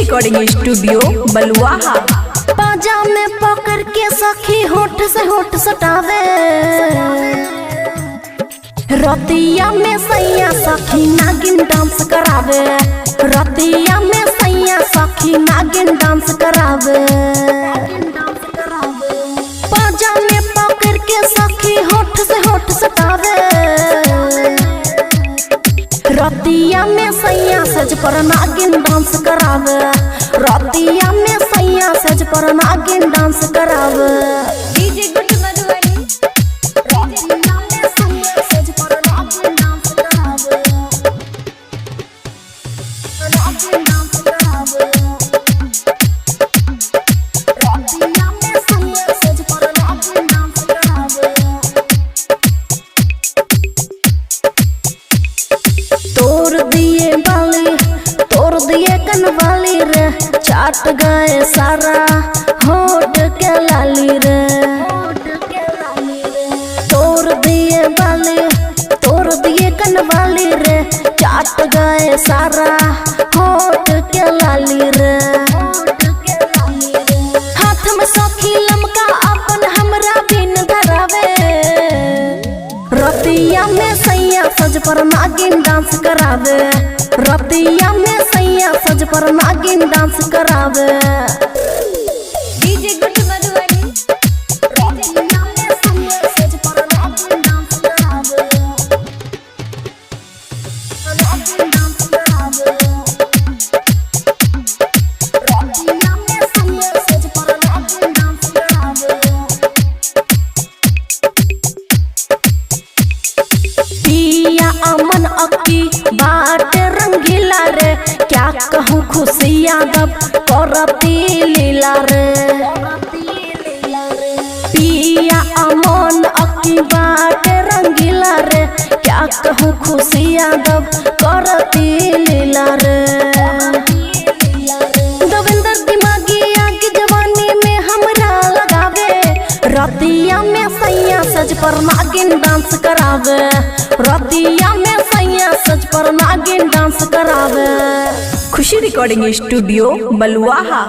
Recording studio बलुआहा। पाजा में पकड़ के सखी होठ से होठ सटावे, रतिया में सैया सखी नागिन डांस करावे, रतिया में सैया सखी नागिन डांस करावे। पाजा में पकड़ के सखी होठ से होठ सटावे, रतिया में सैया सज पर नागिन डांस करावे, रतिया में सैया सज पर नागिन डांस करावे। डीजे गुड मधुबनी, रतिया में सैया सज पर नागिन डांस करावे, नागिन डांस करावे। रतिया में सैया सज पर नागिन डांस करावे। तोड़ दिए बाली, तोड़ दिए कनवाली रे, चाट गए सारा होठ के लाली रे। तोड़ दिए बाली, तोड़ दिए कनवाली रे, चाट गए सारा होठ के लाली रे। हाथ में सखी लमका अपन हमरा बिन धरावे, रतिया में सैया सज पर नागिन डांस करावे, रतिया में सैया सज पर नागिन डांस करावे। डीजे गुड मधुबनी, रतिया में सैया सज पर नागिन डांस करावे, नागिन डांस करावे। रतिया में सैया सज पर नागिन डांस करावे। पिया अमन अक्की बाट रंगीला रे, क्या कहूँ खुशी यादव करती लीला रे। पिया अमन अक्की बाट रंगीला रे, क्या कहूँ खुशी यादव करती लीला रे। दविंदर दिमागी आग जवानी में हमरा लगावे, रतिया में सैया सज पर नागिन डांस करावे, रतिया में सैया सज पर नागिन डांस करावे। खुशी रिकॉर्डिंग स्टूडियो बलुआहा।